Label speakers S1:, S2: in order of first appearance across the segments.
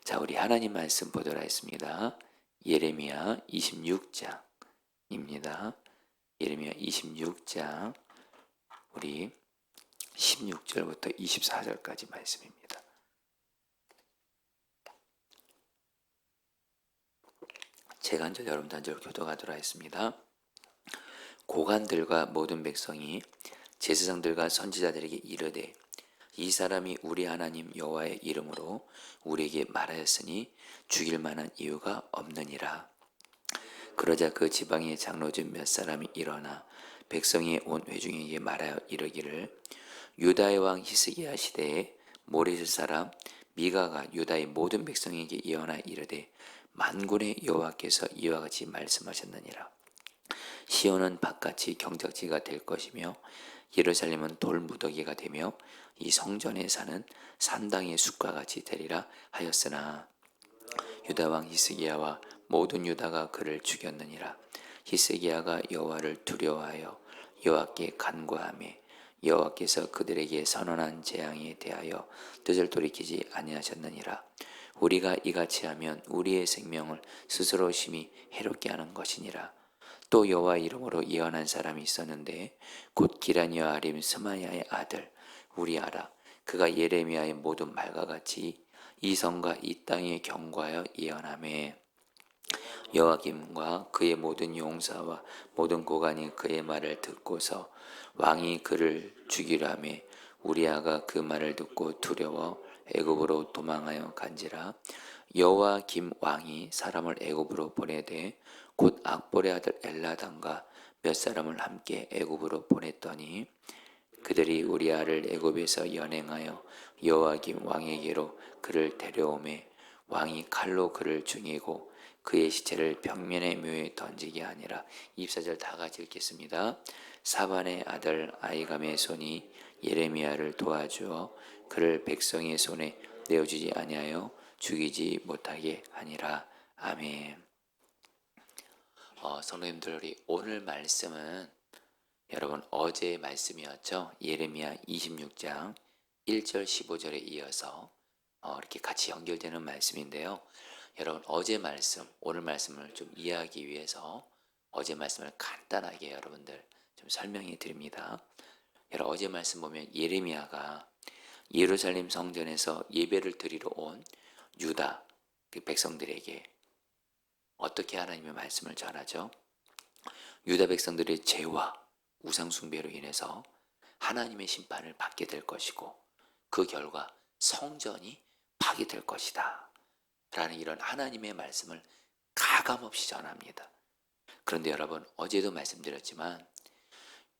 S1: 자, 우리 하나님 말씀 보도록 하겠습니다. 예레미야 26장입니다. 예레미야 26장 우리 16절부터 24절까지 말씀입니다. 제가 한 절 여러분도 한 절 교독하도록 하겠습니다. 고관들과 모든 백성이 제사장들과 선지자들에게 이르되 이 사람이 우리 하나님 여호와의 이름으로 우리에게 말하였으니 죽일 만한 이유가 없느니라. 그러자 그 지방의 장로중 몇 사람이 일어나 백성의 온 회중에게 말하여 이르기를 유다의 왕 히스기야 시대에 모레셋 사람 미가가 유다의 모든 백성에게 예언하여 이르되 만군의 여호와께서 이와 같이 말씀하셨느니라. 시온은 바깥이 경작지가 될 것이며 예루살렘은 돌무더기가 되며 이 성전에 사는 산당의 숲과 같이 되리라 하였으나 유다 왕 히스기야와 모든 유다가 그를 죽였느니라. 히스기야가 여호와를 두려워하여 여호와께 간구하며 여호와께서 그들에게 선언한 재앙에 대하여 뜻을 돌이키지 아니하셨느니라. 우리가 이같이 하면 우리의 생명을 스스로 심히 해롭게 하는 것이니라. 또 여호와 이름으로 예언한 사람이 있었는데 곧 기라니와 아림 스마야의 아들 우리아라. 그가 예레미야의 모든 말과 같이 이 성과 이 땅에 경고하여 예언하매 여호와김과 그의 모든 용사와 모든 고관이 그의 말을 듣고서 왕이 그를 죽이려 하매 우리아가 그 말을 듣고 두려워 애굽으로 도망하여 간지라. 여호와김 왕이 사람을 애굽으로 보내되 곧 악볼의 아들 엘나단과 몇 사람을 함께 애굽으로 보냈더니 그들이 우리아를 애굽에서 연행하여 여호와김 왕에게로 그를 데려오매 왕이 칼로 그를 죽이고 그의 시체를 벽면의 묘에 던지게 하니라. 24절 다 같이 읽겠습니다. 사반의 아들 아이감의 손이 예레미야를 도와주어 그를 백성의 손에 내어주지 아니하여 죽이지 못하게 하니라. 아멘. 성도님들, 우리 오늘 말씀은 여러분 어제의 말씀이었죠. 예레미야 26장 1절 15절에 이어서 이렇게 같이 연결되는 말씀인데요. 여러분 어제 말씀, 오늘 말씀을 좀 이해하기 위해서 어제 말씀을 간단하게 여러분들 좀 설명해 드립니다. 여러분 어제 말씀 보면 예레미야가 예루살렘 성전에서 예배를 드리러 온 유다 그 백성들에게 어떻게 하나님의 말씀을 전하죠? 유다 백성들의 죄와 우상 숭배로 인해서 하나님의 심판을 받게 될 것이고 그 결과 성전이 파괴될 것이다 라는 이런 하나님의 말씀을 가감없이 전합니다. 그런데 여러분 어제도 말씀드렸지만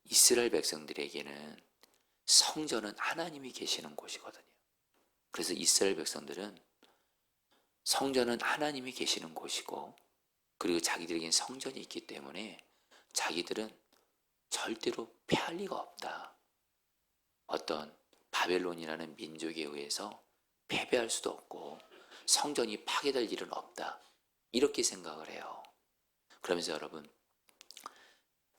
S1: 이스라엘 백성들에게는 성전은 하나님이 계시는 곳이거든요. 그래서 이스라엘 백성들은 성전은 하나님이 계시는 곳이고 그리고 자기들에게는 성전이 있기 때문에 자기들은 절대로 패할 리가 없다. 어떤 바벨론이라는 민족에 의해서 패배할 수도 없고 성전이 파괴될 일은 없다. 이렇게 생각을 해요. 그러면서 여러분,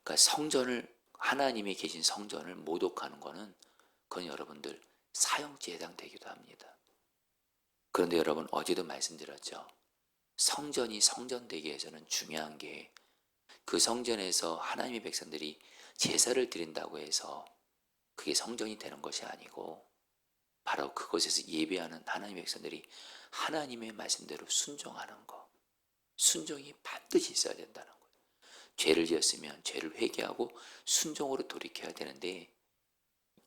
S1: 그러니까 성전을 하나님이 계신 성전을 모독하는 것은 그건 여러분들 사형죄에 해당되기도 합니다. 그런데 여러분 어제도 말씀드렸죠. 성전이 성전되기 위해서는 중요한 게 그 성전에서 하나님의 백성들이 제사를 드린다고 해서 그게 성전이 되는 것이 아니고 바로 그곳에서 예배하는 하나님의 백성들이 하나님의 말씀대로 순종하는 것, 순종이 반드시 있어야 된다는 거예요. 죄를 지었으면 죄를 회개하고 순종으로 돌이켜야 되는데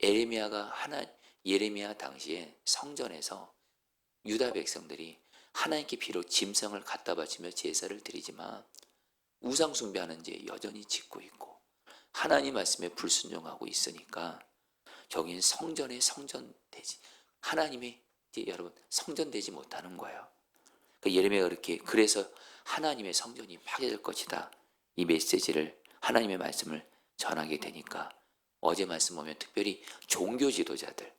S1: 예레미야 당시에 성전에서 유다 백성들이 하나님께 비록 짐승을 갖다 바치며 제사를 드리지만 우상 숭배하는 죄 여전히 짓고 있고 하나님 말씀에 불순종하고 있으니까 저긴 성전의 성전 되지 하나님의 이제 여러분 성전 되지 못하는 거예요. 예레미야가 그렇게 그래서 하나님의 성전이 파괴될 것이다 이 메시지를 하나님의 말씀을 전하게 되니까 어제 말씀 보면 특별히 종교 지도자들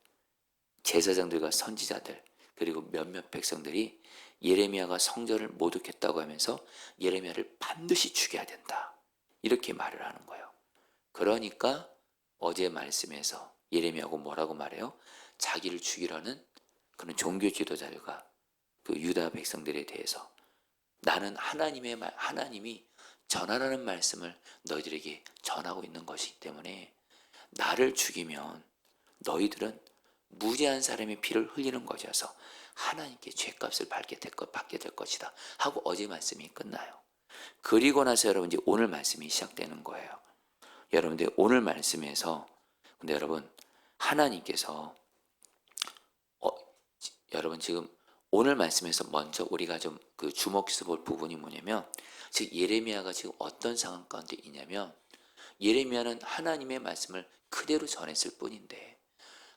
S1: 제사장들과 선지자들 그리고 몇몇 백성들이 예레미야가 성전을 모독했다고 하면서 예레미야를 반드시 죽여야 된다 이렇게 말을 하는 거예요. 그러니까 어제 말씀에서 예레미야하고 뭐라고 말해요? 자기를 죽이려는 그런 종교 지도자들과 그 유다 백성들에 대해서 나는 하나님이 전하라는 말씀을 너희들에게 전하고 있는 것이기 때문에 나를 죽이면 너희들은 무죄한 사람의 피를 흘리는 것이어서 하나님께 죄값을 받게 될 것이다 하고 어제 말씀이 끝나요. 그리고 나서 여러분 이제 오늘 말씀이 시작되는 거예요. 여러분들 오늘 말씀에서 근데 여러분 하나님께서 여러분 지금 오늘 말씀에서 먼저 우리가 좀 그 주목해서 볼 부분이 뭐냐면 즉 예레미야가 지금 어떤 상황 가운데 있냐면 예레미야는 하나님의 말씀을 그대로 전했을 뿐인데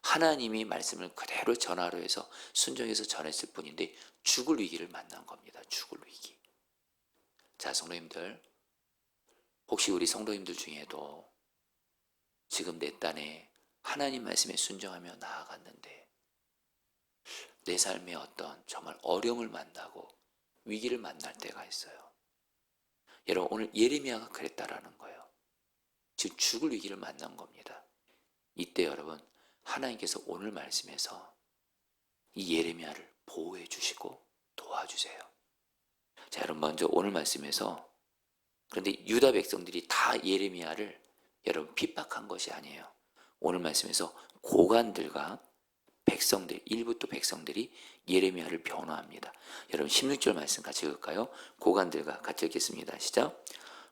S1: 하나님이 말씀을 그대로 전하로 해서 순종해서 전했을 뿐인데 죽을 위기를 만난 겁니다. 죽을 위기. 자, 성도님들 혹시 우리 성도님들 중에도 지금 내 딴에 하나님 말씀에 순종하며 나아갔는데 내 삶에 어떤 정말 어려움을 만나고 위기를 만날 때가 있어요. 여러분 오늘 예레미야가 그랬다라는 거예요. 지금 죽을 위기를 만난 겁니다. 이때 여러분 하나님께서 오늘 말씀에서 이 예레미야를 보호해 주시고 도와주세요. 자, 여러분 먼저 오늘 말씀에서 그런데 유다 백성들이 다 예레미야를 여러분 핍박한 것이 아니에요. 오늘 말씀에서 고관들과 백성들, 일부 또 백성들이 예레미야를 변호합니다. 여러분 16절 말씀 같이 읽을까요? 고관들과 같이 읽겠습니다. 시작.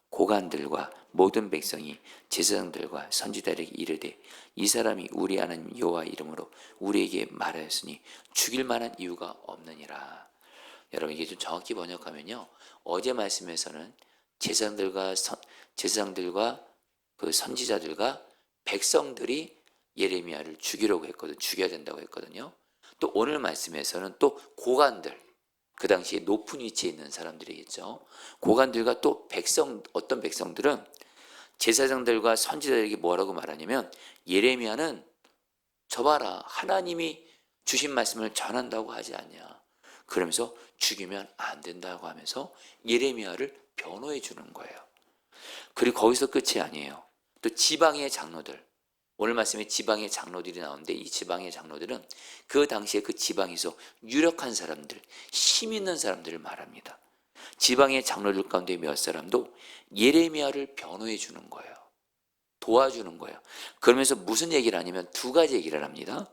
S1: 고관들과 모든 백성이 제사장들과 선지자들에게 이르되 이 사람이 우리 하나님 여호와 이름으로 우리에게 말하였으니 죽일 만한 이유가 없느니라. 여러분 이게 좀 정확히 번역하면요. 어제 말씀에서는 제사장들과 그 선지자들과 백성들이 예레미야를 죽이려고 했거든. 죽여야 된다고 했거든요. 또 오늘 말씀에서는 또 고관들, 그 당시에 높은 위치에 있는 사람들이겠죠. 고관들과 또 어떤 백성들은 제사장들과 선지자들에게 뭐라고 말하냐면 예레미야는 저 봐라 하나님이 주신 말씀을 전한다고 하지 않냐. 그러면서 죽이면 안 된다고 하면서 예레미야를 변호해 주는 거예요. 그리고 거기서 끝이 아니에요. 또 지방의 장로들, 오늘 말씀에 지방의 장로들이 나오는데 이 지방의 장로들은 그 당시에 그 지방에서 유력한 사람들, 힘 있는 사람들을 말합니다. 지방의 장로들 가운데 몇 사람도 예레미야를 변호해 주는 거예요. 도와주는 거예요. 그러면서 무슨 얘기를 하냐면 두 가지 얘기를 합니다.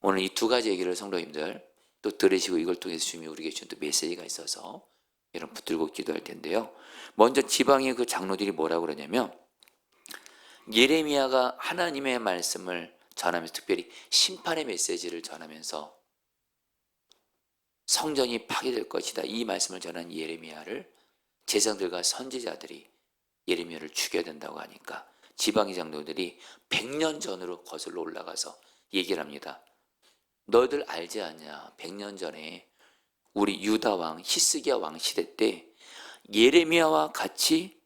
S1: 오늘 이 두 가지 얘기를 성도님들 또 들으시고 이걸 통해서 주님이 우리에게 준 또 메시지가 있어서 여러분 붙들고 기도할 텐데요. 먼저 지방의 그 장로들이 뭐라고 그러냐면 예레미야가 하나님의 말씀을 전하면서 특별히 심판의 메시지를 전하면서 성전이 파괴될 것이다. 이 말씀을 전한 예레미야를 제사장들과 선지자들이 예레미야를 죽여야 된다고 하니까 지방의 장로들이 100년 전으로 거슬러 올라가서 얘기를 합니다. 너희들 알지 않냐? 100년 전에 우리 유다 왕 히스기야 왕 시대 때 예레미야와 같이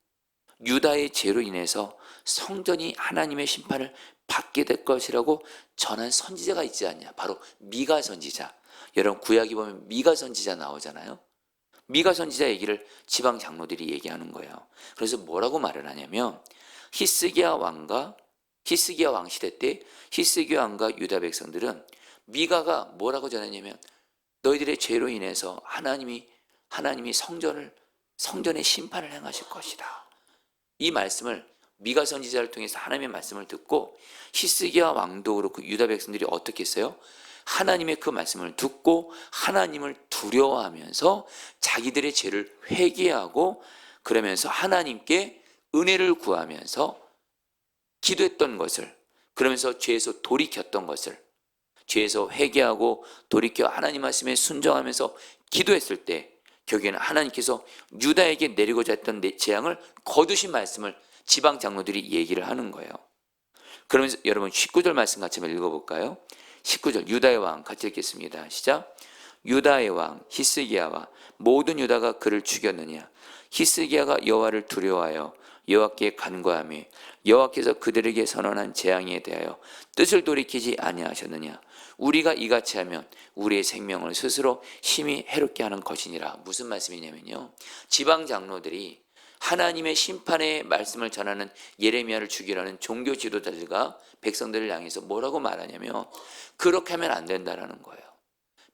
S1: 유다의 죄로 인해서 성전이 하나님의 심판을 받게 될 것이라고 전한 선지자가 있지 않냐. 바로 미가 선지자. 여러분 구약에 보면 미가 선지자 나오잖아요. 미가 선지자 얘기를 지방 장로들이 얘기하는 거예요. 그래서 뭐라고 말을 하냐면 히스기야 왕 시대 때 히스기야 왕과 유다 백성들은 미가가 뭐라고 전했냐면 너희들의 죄로 인해서 하나님이 성전의 심판을 행하실 것이다. 이 말씀을 미가 선지자를 통해서 하나님의 말씀을 듣고 히스기야 왕도 그렇고 유다 백성들이 어떻게 했어요? 하나님의 그 말씀을 듣고 하나님을 두려워하면서 자기들의 죄를 회개하고 그러면서 하나님께 은혜를 구하면서 기도했던 것을 그러면서 죄에서 돌이켰던 것을 죄에서 회개하고 돌이켜 하나님 말씀에 순종하면서 기도했을 때 결국에는 하나님께서 유다에게 내리고자 했던 재앙을 거두신 말씀을 지방 장로들이 얘기를 하는 거예요. 그러면서 여러분 19절 말씀 같이 한번 읽어볼까요? 19절 유다의 왕 같이 읽겠습니다. 시작. 유다의 왕 히스기야와 모든 유다가 그를 죽였느냐. 히스기야가 여호와를 두려워하여 여호와께 간구하며 여호와께서 그들에게 선언한 재앙에 대하여 뜻을 돌이키지 아니하셨느냐. 우리가 이같이 하면 우리의 생명을 스스로 심히 해롭게 하는 것이니라. 무슨 말씀이냐면요. 지방 장로들이 하나님의 심판의 말씀을 전하는 예레미야를 죽이라는 종교 지도자들과 백성들을 향해서 뭐라고 말하냐면 그렇게 하면 안 된다라는 거예요.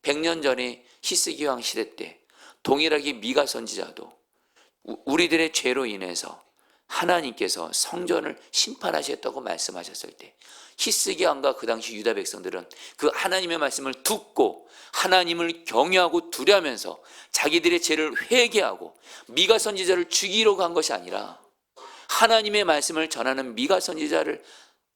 S1: 100년 전에 히스기 왕 시대 때 동일하게 미가 선지자도 우리들의 죄로 인해서 하나님께서 성전을 심판하셨다고 말씀하셨을 때 히스기 왕과 그 당시 유다 백성들은 그 하나님의 말씀을 듣고 하나님을 경외하고 두려워하면서 자기들의 죄를 회개하고 미가 선지자를 죽이려고 한 것이 아니라, 하나님의 말씀을 전하는 미가 선지자를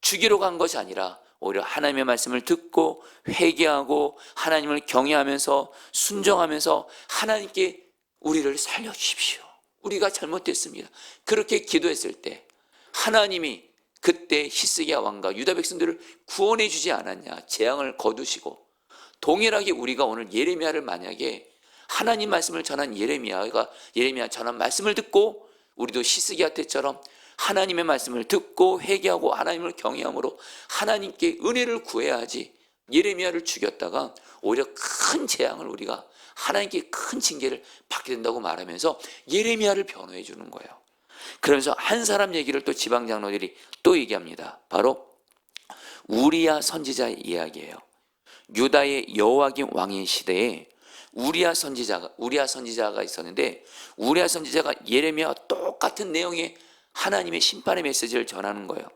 S1: 죽이려고 한 것이 아니라 오히려 하나님의 말씀을 듣고 회개하고 하나님을 경외하면서 순종하면서 하나님께 우리를 살려주십시오, 우리가 잘못됐습니다, 그렇게 기도했을 때 하나님이 그때 히스기야 왕과 유다 백성들을 구원해 주지 않았냐, 재앙을 거두시고. 동일하게 우리가 오늘 예레미야를 만약에 하나님 말씀을 전한 예레미야가 전한 말씀을 듣고 우리도 히스기야 때처럼 하나님의 말씀을 듣고 회개하고 하나님을 경외함으로 하나님께 은혜를 구해야 하지, 예레미야를 죽였다가 오히려 큰 재앙을 우리가 하나님께 큰 징계를 받게 된다고 말하면서 예레미야를 변호해 주는 거예요. 그러면서 한 사람 얘기를 또 지방 장로들이 또 얘기합니다. 바로 우리야 선지자의 이야기예요. 유다의 여호와김 왕의 시대에 우리야 선지자가 있었는데, 우리야 선지자가 예레미야와 똑같은 내용의 하나님의 심판의 메시지를 전하는 거예요.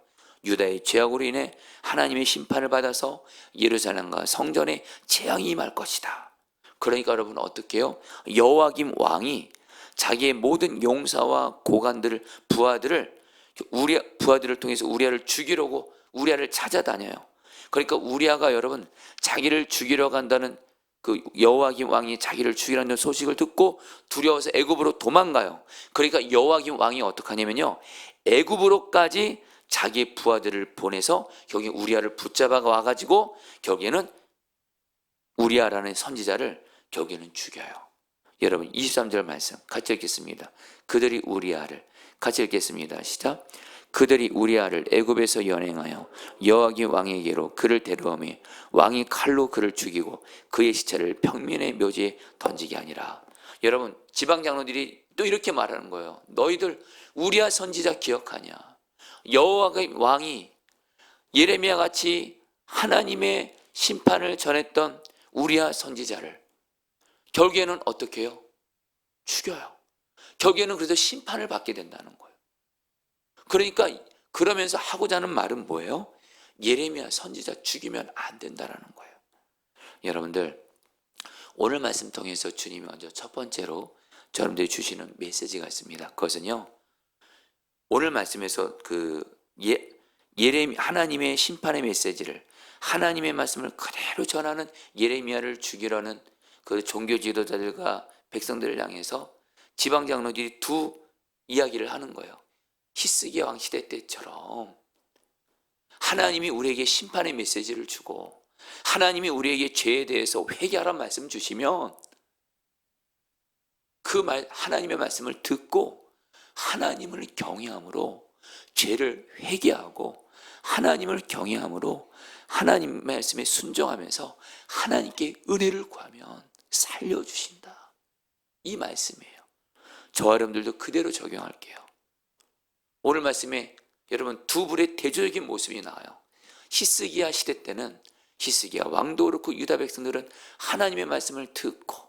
S1: 유다의 죄악으로 인해 하나님의 심판을 받아서 예루살렘과 성전에 재앙이 임할 것이다. 그러니까 여러분 어떻게 해요? 여호와김 왕이 자기의 모든 용사와 고관들을, 부하들을 통해서 우리야를 죽이려고 우리야를 찾아다녀요. 그러니까 우리야가 여러분 자기를 죽이려 간다는 그 여호와김 왕이 자기를 죽이라는 소식을 듣고 두려워서 애굽으로 도망가요. 그러니까 여호와김 왕이 어떻게 하냐면요, 애굽으로까지 자기의 부하들을 보내서 여기 우리야를 붙잡아 와가지고 결국에는 우리야라는 선지자를 결국에는 죽여요. 여러분 23절 말씀 같이 읽겠습니다. 그들이 우리야를, 같이 읽겠습니다. 시작. 그들이 우리야를 애굽에서 연행하여 여호와김 왕에게로 그를 데려오매 왕이 칼로 그를 죽이고 그의 시체를 평민의 묘지에 던지게 하니라. 여러분 지방 장로들이 또 이렇게 말하는 거예요. 너희들 우리야 선지자 기억하냐? 여호와김 왕이 예레미야 같이 하나님의 심판을 전했던 우리야 선지자를 결국에는 어떻게 해요? 죽여요. 결국에는 그래서 심판을 받게 된다는 거예요. 그러니까 그러면서 하고자 하는 말은 뭐예요? 예레미야 선지자 죽이면 안 된다라는 거예요. 여러분들 오늘 말씀 통해서 주님이 먼저 첫 번째로 여러분들이 주시는 메시지가 있습니다. 그것은요, 오늘 말씀에서 하나님의 심판의 메시지를, 하나님의 말씀을 그대로 전하는 예레미야를 죽이려는 그 종교 지도자들과 백성들을 향해서 지방 장로들이 두 이야기를 하는 거예요. 히스기야 왕 시대 때처럼 하나님이 우리에게 심판의 메시지를 주고 하나님이 우리에게 죄에 대해서 회개하라는 말씀 주시면 하나님의 말씀을 듣고 하나님을 경외함으로 죄를 회개하고 하나님을 경외함으로 하나님 말씀에 순종하면서 하나님께 은혜를 구하면 살려주신다, 이 말씀이에요. 저와 여러분들도 그대로 적용할게요. 오늘 말씀에 여러분 두 불의 대조적인 모습이 나와요. 히스기야 시대 때는 히스기야 왕도 그렇고 유다 백성들은 하나님의 말씀을 듣고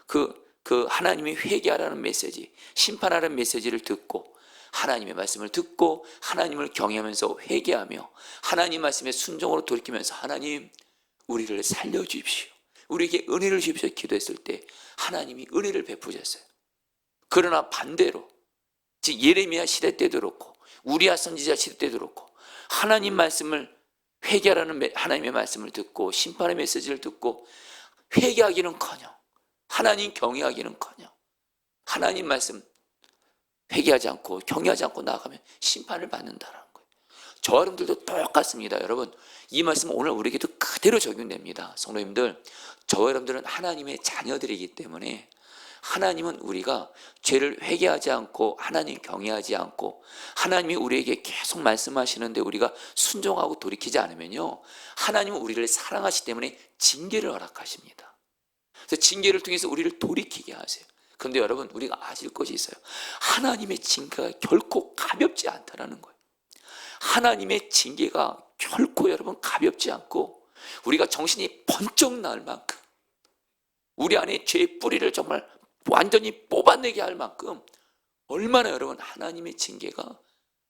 S1: 그 하나님이 회개하라는 메시지, 심판하라는 메시지를 듣고 하나님의 말씀을 듣고 하나님을 경외하면서 회개하며 하나님 말씀에 순종으로 돌이키면서 하나님 우리를 살려주십시오, 우리에게 은혜를 주십시오 기도했을 때 하나님이 은혜를 베푸셨어요. 그러나 반대로 즉 예레미야 시대 때도 그렇고 우리야 선지자 시대 때도 그렇고 하나님 말씀을 회개하라는 하나님의 말씀을 듣고 심판의 메시지를 듣고 회개하기는커녕 하나님 경외하기는커녕 하나님 말씀 회개하지 않고 경외하지 않고 나아가면 심판을 받는다는 거예요. 저와 여러분들도 똑같습니다. 여러분 이 말씀은 오늘 우리에게도 그대로 적용됩니다. 성도님들, 저와 여러분들은 하나님의 자녀들이기 때문에 하나님은 우리가 죄를 회개하지 않고 하나님 경외하지 않고 하나님이 우리에게 계속 말씀하시는데 우리가 순종하고 돌이키지 않으면요, 하나님은 우리를 사랑하시기 때문에 징계를 허락하십니다. 그래서 징계를 통해서 우리를 돌이키게 하세요. 그런데 여러분 우리가 아실 것이 있어요. 하나님의 징계가 결코 가볍지 않다는 거예요. 하나님의 징계가 결코 여러분 가볍지 않고 우리가 정신이 번쩍 날 만큼 우리 안에 죄의 뿌리를 정말 완전히 뽑아내게 할 만큼 얼마나 여러분 하나님의 징계가,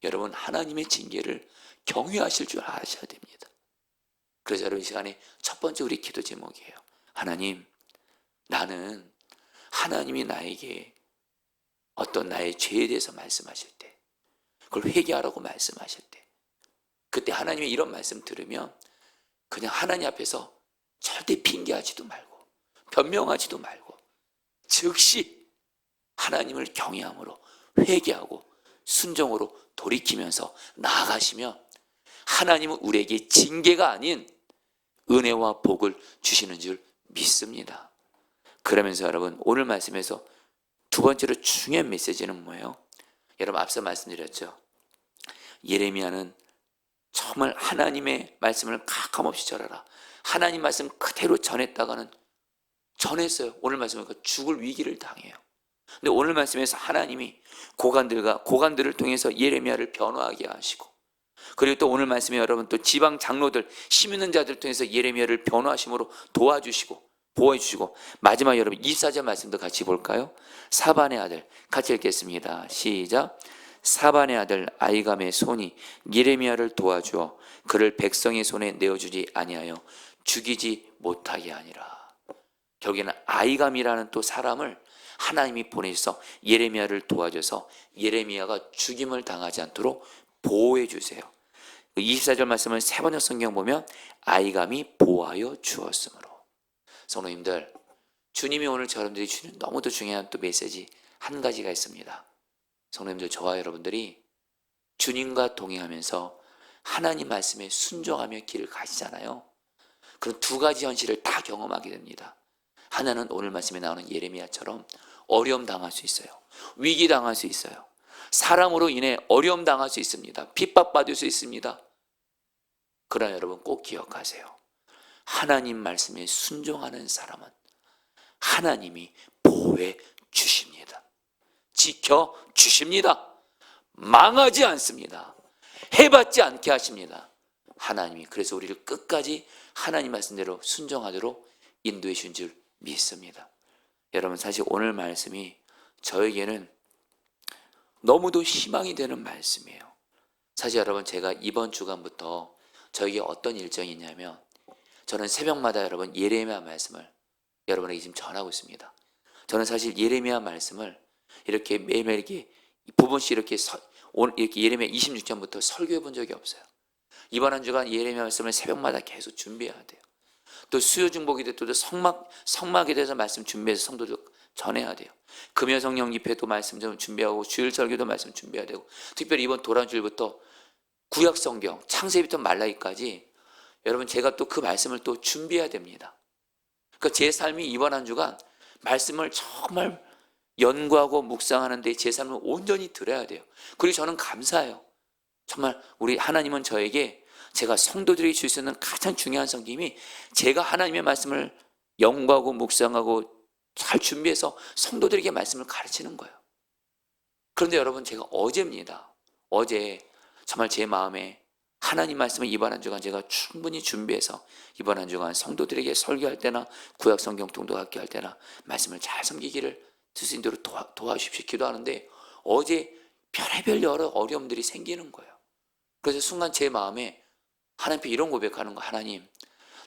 S1: 여러분 하나님의 징계를 경외하실 줄 아셔야 됩니다. 그래서 여러분 이 시간에 첫 번째 우리 기도 제목이에요. 하나님, 나는 하나님이 나에게 어떤 나의 죄에 대해서 말씀하실 때, 그걸 회개하라고 말씀하실 때, 그때 하나님의 이런 말씀 들으면 그냥 하나님 앞에서 절대 핑계하지도 말고 변명하지도 말고 즉시 하나님을 경외함으로 회개하고 순종으로 돌이키면서 나아가시면 하나님은 우리에게 징계가 아닌 은혜와 복을 주시는 줄 믿습니다. 그러면서 여러분 오늘 말씀에서 두 번째로 중요한 메시지는 뭐예요? 여러분 앞서 말씀드렸죠. 예레미야는 정말 하나님의 말씀을 가감없이 전하라. 하나님 말씀 그대로 전했다가는 전했어요. 오늘 말씀은 죽을 위기를 당해요. 근데 오늘 말씀에서 하나님이 고관들을 통해서 예레미야를 변화하게 하시고, 그리고 또 오늘 말씀에 여러분 또 지방 장로들, 힘 있는 자들 통해서 예레미야를 변화하심으로 도와주시고 보호해주시고, 마지막 여러분 24절 말씀도 같이 볼까요? 사반의 아들 같이 읽겠습니다. 시작. 사반의 아들 아이감의 손이 예레미야를 도와주어 그를 백성의 손에 내어주지 아니하여 죽이지 못하게 하니라. 결국에는 아이감이라는 또 사람을 하나님이 보내셔서 예레미야를 도와줘서 예레미야가 죽임을 당하지 않도록 보호해 주세요. 24절 말씀은 세 번역 성경 보면 아이감이 보호하여 주었으므로. 성도님들, 주님이 오늘 여러분들이 주는 너무도 중요한 또 메시지 한 가지가 있습니다. 성도님들, 저와 여러분들이 주님과 동행하면서 하나님 말씀에 순종하며 길을 가시잖아요. 그런 두 가지 현실을 다 경험하게 됩니다. 하나는 오늘 말씀에 나오는 예레미야처럼 어려움 당할 수 있어요. 위기 당할 수 있어요. 사람으로 인해 어려움 당할 수 있습니다. 핍박받을 수 있습니다. 그러나 여러분 꼭 기억하세요. 하나님 말씀에 순종하는 사람은 하나님이 보호해 주십니다. 지켜 주십니다. 망하지 않습니다. 해받지 않게 하십니다. 하나님이 그래서 우리를 끝까지 하나님 말씀대로 순종하도록 인도해 주신 줄 믿습니다. 여러분 사실 오늘 말씀이 저에게는 너무도 희망이 되는 말씀이에요. 사실 여러분 제가 이번 주간부터 저에게 어떤 일정이 있냐면 저는 새벽마다 여러분 예레미야 말씀을 여러분에게 지금 전하고 있습니다. 저는 사실 예레미야 말씀을 이렇게 매일매일 이렇게 부분씩 이렇게 예레미야 26장부터 설교해 본 적이 없어요. 이번 한 주간 예레미야 말씀을 새벽마다 계속 준비해야 돼요. 또 수요 중복이 돼도 성막에 대해서 말씀 준비해서 성도들 전해야 돼요. 금요 성령 집회도 말씀 좀 준비하고 주일 설교도 말씀 준비해야 되고, 특별히 이번 도란주일부터 구약 성경 창세기부터 말라기까지 여러분 제가 또 그 말씀을 또 준비해야 됩니다. 그러니까 제 삶이 이번 한 주간 말씀을 정말 연구하고 묵상하는데 제 삶을 온전히 들어야 돼요. 그리고 저는 감사해요. 정말 우리 하나님은 저에게 제가 성도들에게 줄 수 있는 가장 중요한 성김이 제가 하나님의 말씀을 연구하고 묵상하고 잘 준비해서 성도들에게 말씀을 가르치는 거예요. 그런데 여러분 제가 어제입니다. 어제 정말 제 마음에 하나님 말씀을 이번 한 주간 제가 충분히 준비해서 이번 한 주간 성도들에게 설교할 때나 구약 성경 통독하게 할 때나 말씀을 잘 섬기기를 스스로 도와주십시오 기도하는데 어제 별의별 여러 어려움들이 생기는 거예요. 그래서 순간 제 마음에 하나님께 이런 고백하는 거, 하나님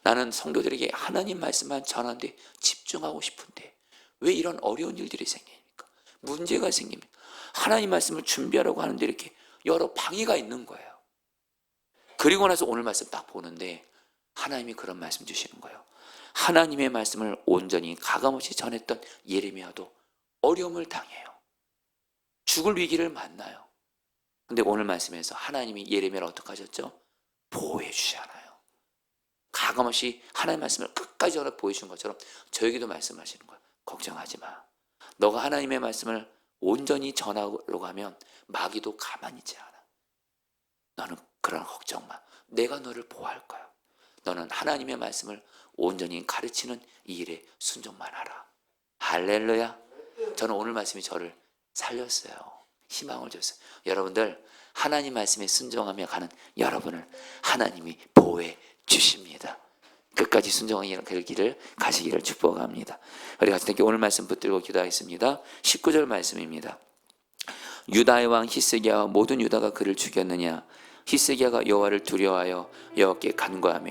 S1: 나는 성도들에게 하나님 말씀만 전하는데 집중하고 싶은데 왜 이런 어려운 일들이 생깁니까? 문제가 생깁니까? 하나님 말씀을 준비하려고 하는데 이렇게 여러 방해가 있는 거예요. 그리고 나서 오늘 말씀 딱 보는데 하나님이 그런 말씀 주시는 거예요. 하나님의 말씀을 온전히 가감없이 전했던 예레미야도 어려움을 당해요. 죽을 위기를 만나요. 근데 오늘 말씀에서 하나님이 예레미야를 어떻게 하셨죠? 보호해 주시잖아요. 가감없이 하나님의 말씀을 끝까지 전해 보여주신 것처럼 저에게도 말씀하시는 거예요. 걱정하지 마. 너가 하나님의 말씀을 온전히 전하려고 하면 마귀도 가만히 있지 않아. 너는 그런 걱정 마. 내가 너를 보호할 거야. 너는 하나님의 말씀을 온전히 가르치는 이 일에 순종만 하라. 할렐루야. 저는 오늘 말씀이 저를 살렸어요. 희망을 줬어요. 여러분들 하나님 말씀에 순종하며 가는 여러분을 하나님이 보호해 주십니다. 끝까지 순종하는 그 길을 가시기를 축복합니다. 우리 같이 함께 오늘 말씀 붙들고 기도하겠습니다. 19절 말씀입니다. 유다의 왕 히스기야와 모든 유다가 그를 죽였느냐? 히스기야가 여호와를 두려워하여 여호와께 간구하며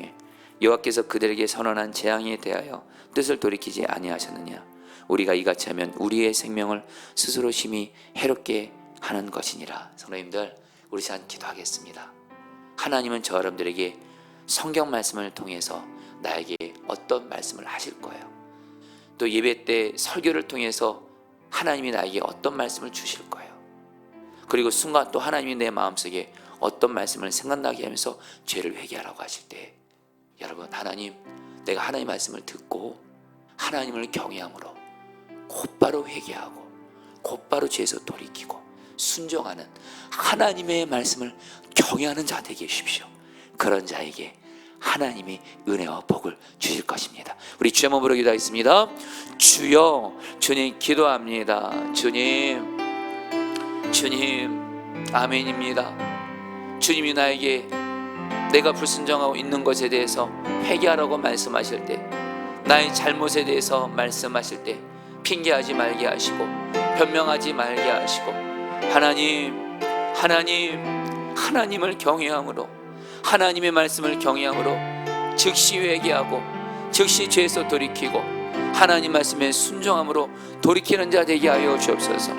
S1: 여호와께서 그들에게 선언한 재앙에 대하여 뜻을 돌이키지 아니하셨느냐? 우리가 이같이 하면 우리의 생명을 스스로 심히 해롭게 하는 것이니라. 성도님들, 우리 시간 기도하겠습니다. 하나님은 저 여러분들에게 성경 말씀을 통해서 나에게 어떤 말씀을 하실 거예요. 또 예배 때 설교를 통해서 하나님이 나에게 어떤 말씀을 주실 거예요. 그리고 순간 또 하나님이 내 마음속에 어떤 말씀을 생각나게 하면서 죄를 회개하라고 하실 때, 여러분, 하나님, 내가 하나님의 말씀을 듣고 하나님을 경외함으로 곧바로 회개하고 곧바로 죄에서 돌이키고 순종하는 하나님의 말씀을 경외하는 자 되게 해주십시오. 그런 자에게 하나님이 은혜와 복을 주실 것입니다. 우리 주여 한번 부르 기도하겠습니다. 주여, 주님 기도합니다. 주님, 아멘입니다. 주님이 나에게 내가 불순종하고 있는 것에 대해서 회개하라고 말씀하실 때, 나의 잘못에 대해서 말씀하실 때 핑계하지 말게 하시고 변명하지 말게 하시고, 하나님을 경외함으로, 하나님의 말씀을 경외함으로 즉시 회개하고 즉시 죄에서 돌이키고 하나님 말씀에 순종함으로 돌이키는 자 되게 하여 주옵소서.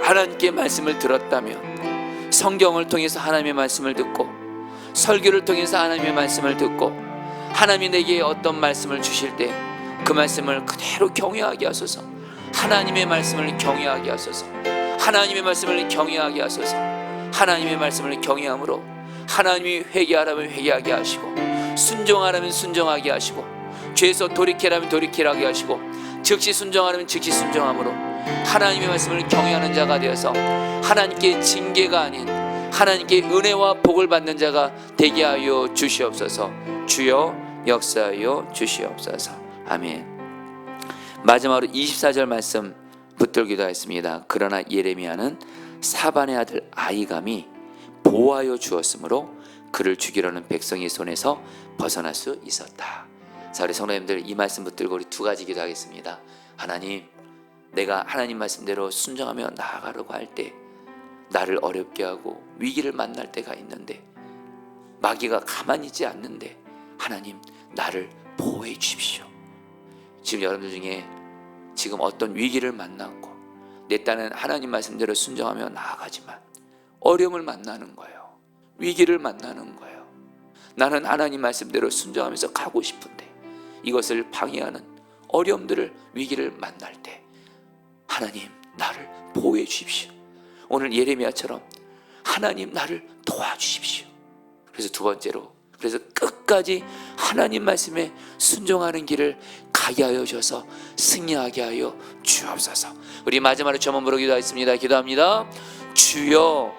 S1: 하나님께 말씀을 들었다면 성경을 통해서 하나님의 말씀을 듣고 설교를 통해서 하나님의 말씀을 듣고 하나님이 내게 어떤 말씀을 주실 때 그 말씀을 그대로 경외하게 하소서. 하나님의 말씀을 경외하게 하소서. 하나님의 말씀을 경외하게 하소서. 하나님의 말씀을 경외함으로 하나님이 회개하라면 회개하게 하시고 순종하라면 순종하게 하시고 죄에서 돌이키라면 돌이키라게 하시고 즉시 순종하라면 즉시 순종함으로 하나님의 말씀을 경외하는 자가 되어서 하나님께 징계가 아닌 하나님께 은혜와 복을 받는 자가 되게 하여 주시옵소서. 주여 역사하여 주시옵소서. 아멘. 마지막으로 24절 말씀 붙들고 기도하겠습니다. 그러나 예레미야는 사반의 아들 아히감이 보호하여 주었으므로 그를 죽이려는 백성의 손에서 벗어날 수 있었다. 자, 우리 성도님들, 이 말씀 붙들고 우리 두 가지 기도하겠습니다. 하나님, 내가 하나님 말씀대로 순종하며 나아가려고 할 때 나를 어렵게 하고 위기를 만날 때가 있는데 마귀가 가만히 있지 않는데 하나님, 나를 보호해 주십시오. 지금 여러분들 중에 지금 어떤 위기를 만났고 내 딴은 하나님 말씀대로 순종하며 나아가지만 어려움을 만나는 거예요. 위기를 만나는 거예요. 나는 하나님 말씀대로 순종하면서 가고 싶은데 이것을 방해하는 어려움들을, 위기를 만날 때 하나님, 나를 보호해 주십시오. 오늘 예레미야처럼 하나님, 나를 도와주십시오. 그래서 두 번째로, 그래서 끝까지 하나님 말씀에 순종하는 길을 가게 하여 주셔서 승리하게 하여 주옵소서. 우리 마지막으로 주 한번 부르기도 하겠습니다. 기도합니다. 주여,